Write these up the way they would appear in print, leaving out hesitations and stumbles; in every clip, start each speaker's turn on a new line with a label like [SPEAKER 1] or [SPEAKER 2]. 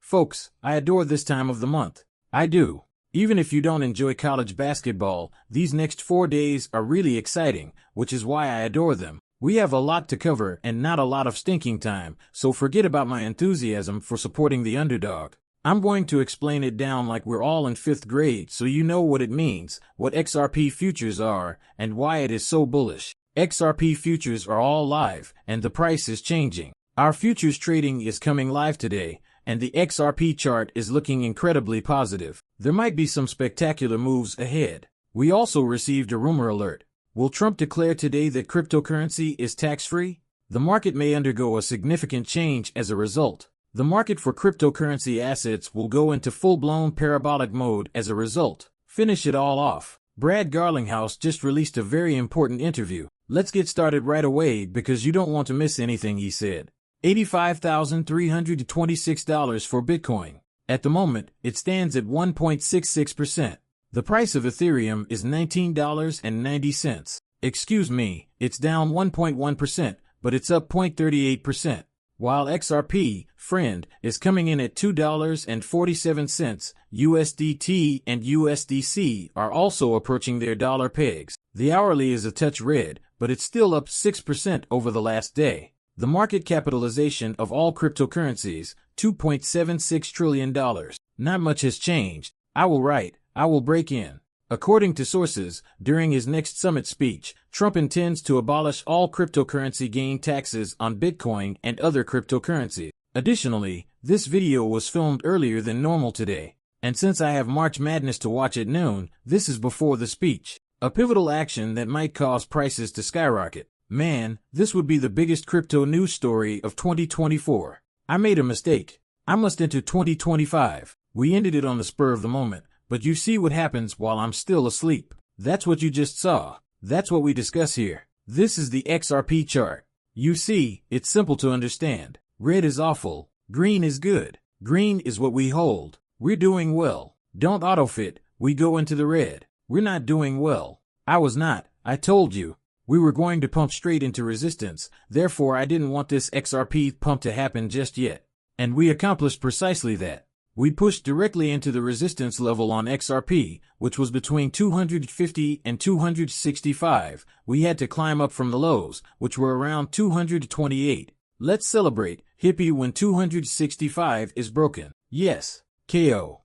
[SPEAKER 1] Folks, I adore this time of the month. I do. Even if you don't enjoy college basketball, these next 4 days are really exciting, which is why I adore them. We have a lot to cover and not a lot of stinking time, so forget about my enthusiasm for supporting the underdog. I'm going to explain it down like we're all in 5th grade so you know what it means, what XRP futures are, and why it is so bullish. XRP futures are all live, and the price is changing. Our futures trading is coming live today, and the XRP chart is looking incredibly positive. There might be some spectacular moves ahead. We also received a rumor alert. Will Trump declare today that cryptocurrency is tax-free? The market may undergo a significant change as a result. The market for cryptocurrency assets will go into full-blown parabolic mode as a result. Finish it all off. Brad Garlinghouse just released a very important interview. Let's get started right away because you don't want to miss anything he said. $85,326 for Bitcoin. At the moment, it stands at 1.66%. The price of Ethereum is $19.90. Excuse me, it's down 1.1%, but it's up 0.38%. While XRP, friend, is coming in at $2.47, USDT and USDC are also approaching their dollar pegs. The hourly is a touch red, but it's still up 6% over the last day. The market capitalization of all cryptocurrencies, $2.76 trillion. Not much has changed. I will break in. According to sources, during his next summit speech, Trump intends to abolish all cryptocurrency gain taxes on Bitcoin and other cryptocurrencies. Additionally, this video was filmed earlier than normal today. And since I have March Madness to watch at noon, this is before the speech. A pivotal action that might cause prices to skyrocket. Man, this would be the biggest crypto news story of 2024. I made a mistake. I must enter 2025. We ended it on the spur of the moment, but you see what happens while I'm still asleep. That's what you just saw. That's what we discuss here. This is the XRP chart. You see, it's simple to understand. Red is awful. Green is good. Green is what we hold. We're doing well. Don't autofit. We go into the red. We're not doing well. I was not. I told you. We were going to pump straight into resistance, therefore I didn't want this XRP pump to happen just yet. And we accomplished precisely that. We pushed directly into the resistance level on XRP, which was between 250 and 265. We had to climb up from the lows, which were around 228. Let's celebrate, hippie, when 265 is broken. Yes. KO.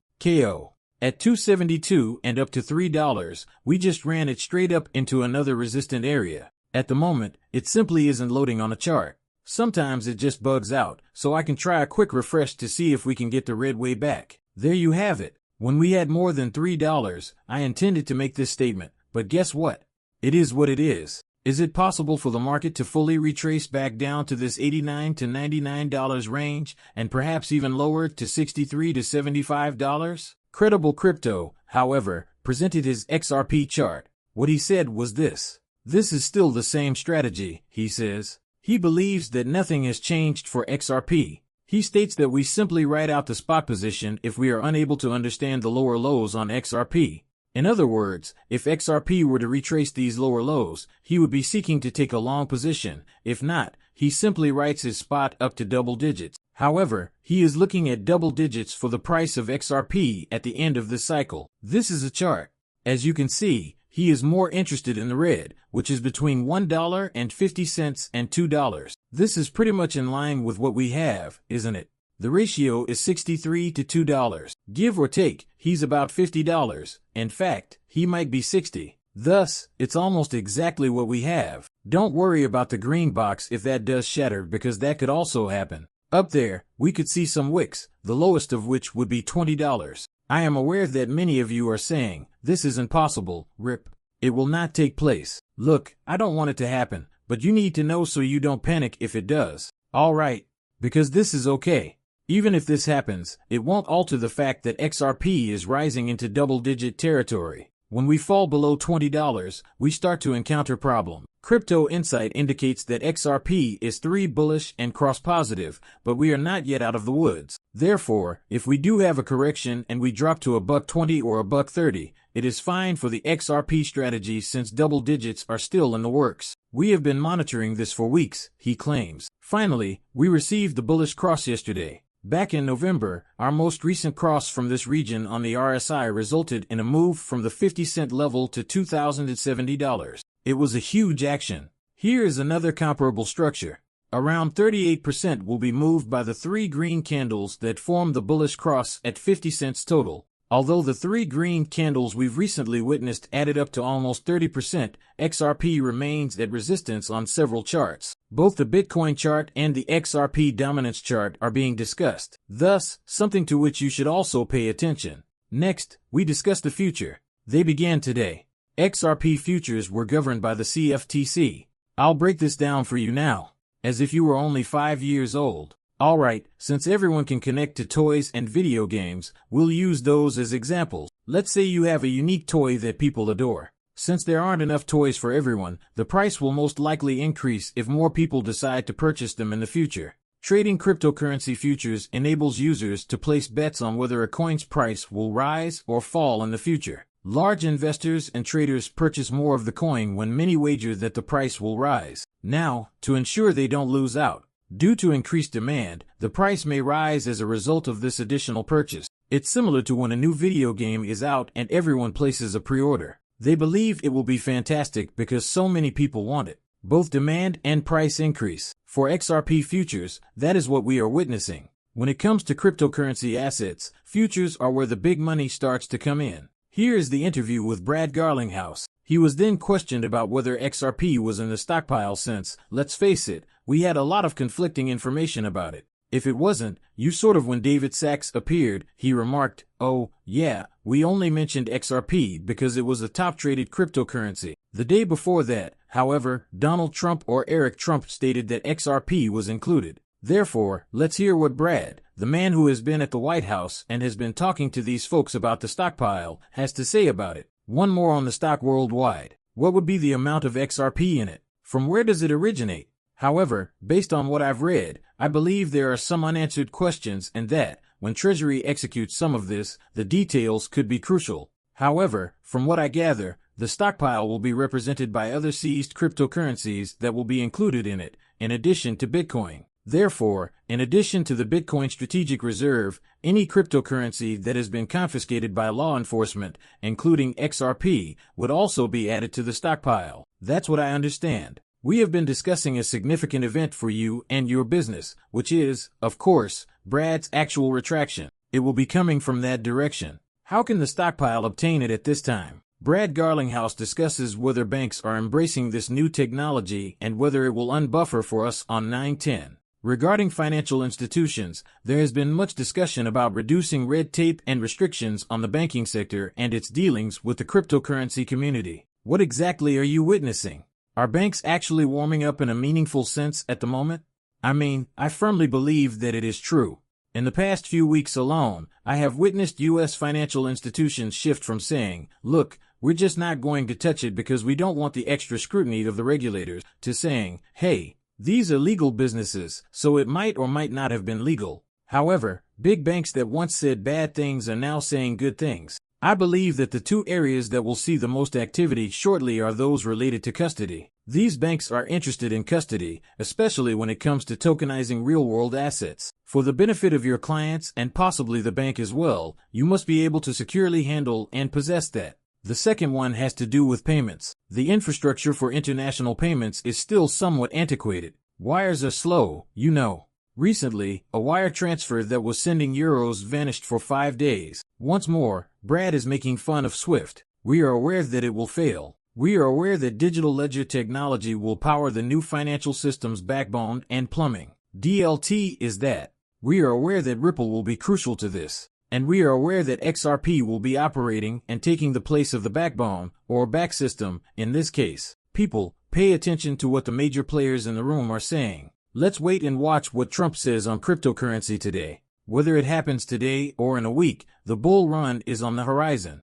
[SPEAKER 1] At 272 and up to $3, we just ran it straight up into another resistant area. At the moment, it simply isn't loading on a chart. Sometimes it just bugs out, so I can try a quick refresh to see if we can get the red way back. There you have it. When we had more than $3, I intended to make this statement, but guess what? It is what it is. Is it possible for the market to fully retrace back down to this $89 to $99 range, and perhaps even lower to $63 to $75? Credible Crypto, however, presented his XRP chart. What he said was this. This is still the same strategy, he says. He believes that nothing has changed for XRP. He states that we simply write out the spot position if we are unable to understand the lower lows on XRP. In other words, if XRP were to retrace these lower lows, he would be seeking to take a long position. If not, he simply writes his spot up to double digits. However, he is looking at double digits for the price of XRP at the end of this cycle. This is a chart. As you can see, he is more interested in the red, which is between $1.50 and $2. This is pretty much in line with what we have, isn't it? The ratio is 63 to $2. Give or take, he's about $50. In fact, he might be 60. Thus, it's almost exactly what we have. Don't worry about the green box if that does shatter, because that could also happen. Up there, we could see some wicks, the lowest of which would be $20. I am aware that many of you are saying, this isn't possible, Rip. It will not take place. Look, I don't want it to happen, but you need to know so you don't panic if it does. Alright. Because this is okay. Even if this happens, it won't alter the fact that XRP is rising into double-digit territory. When we fall below $20, we start to encounter problems. Crypto Insight indicates that XRP is 3 bullish and cross-positive, but we are not yet out of the woods. Therefore, if we do have a correction and we drop to $1.20 or $1.30, it is fine for the XRP strategy since double digits are still in the works. We have been monitoring this for weeks, he claims. Finally, we received the bullish cross yesterday. Back in November, our most recent cross from this region on the RSI resulted in a move from the 50-cent level to $2,070. It was a huge action. Here is another comparable structure. Around 38% will be moved by the 3 green candles that form the bullish cross at 50 cents total. Although the 3 green candles we've recently witnessed added up to almost 30%, XRP remains at resistance on several charts. Both the Bitcoin chart and the XRP dominance chart are being discussed, thus something to which you should also pay attention. Next, we discuss the future. They began today. XRP futures were governed by the CFTC. I'll break this down for you now, as if you were only 5 years old. Alright, since everyone can connect to toys and video games, we'll use those as examples. Let's say you have a unique toy that people adore. Since there aren't enough toys for everyone, the price will most likely increase if more people decide to purchase them in the future. Trading cryptocurrency futures enables users to place bets on whether a coin's price will rise or fall in the future. Large investors and traders purchase more of the coin when many wager that the price will rise. Now, to ensure they don't lose out, due to increased demand, the price may rise as a result of this additional purchase. It's similar to when a new video game is out and everyone places a pre-order. They believe it will be fantastic because so many people want it. Both demand and price increase. For XRP futures, that is what we are witnessing. When it comes to cryptocurrency assets, futures are where the big money starts to come in. Here is the interview with Brad Garlinghouse. He was then questioned about whether XRP was in the stockpile since, let's face it, we had a lot of conflicting information about it. If it wasn't, when David Sachs appeared, he remarked, "Oh, yeah, we only mentioned XRP because it was a top-traded cryptocurrency." The day before that, however, Donald Trump or Eric Trump stated that XRP was included. Therefore, let's hear what Brad, the man who has been at the White House and has been talking to these folks about the stockpile, has to say about it. One more on the stock worldwide. What would be the amount of XRP in it? From where does it originate? However, based on what I've read, I believe there are some unanswered questions and that, when Treasury executes some of this, the details could be crucial. However, from what I gather, the stockpile will be represented by other seized cryptocurrencies that will be included in it, in addition to Bitcoin. Therefore, in addition to the Bitcoin strategic reserve, any cryptocurrency that has been confiscated by law enforcement, including XRP, would also be added to the stockpile. That's what I understand. We have been discussing a significant event for you and your business, which is, of course, Brad's actual retraction. It will be coming from that direction. How can the stockpile obtain it at this time? Brad Garlinghouse discusses whether banks are embracing this new technology and whether it will unbuffer for us on 9/10. Regarding financial institutions, there has been much discussion about reducing red tape and restrictions on the banking sector and its dealings with the cryptocurrency community. What exactly are you witnessing? Are banks actually warming up in a meaningful sense at the moment? I firmly believe that it is true. In the past few weeks alone, I have witnessed U.S. financial institutions shift from saying, "Look, we're just not going to touch it because we don't want the extra scrutiny of the regulators," to saying, "Hey, these are legal businesses, so it might or might not have been legal." However, big banks that once said bad things are now saying good things. I believe that the two areas that will see the most activity shortly are those related to custody. These banks are interested in custody, especially when it comes to tokenizing real-world assets. For the benefit of your clients and possibly the bank as well, you must be able to securely handle and possess that. The second one has to do with payments. The infrastructure for international payments is still somewhat antiquated. Wires are slow, you know. Recently, a wire transfer that was sending euros vanished for 5 days. Once more, Brad is making fun of SWIFT. We are aware that it will fail. We are aware that digital ledger technology will power the new financial system's backbone and plumbing. DLT is that. We are aware that Ripple will be crucial to this. And we are aware that XRP will be operating and taking the place of the backbone, or back system, in this case. People, pay attention to what the major players in the room are saying. Let's wait and watch what Trump says on cryptocurrency today. Whether it happens today or in a week, the bull run is on the horizon.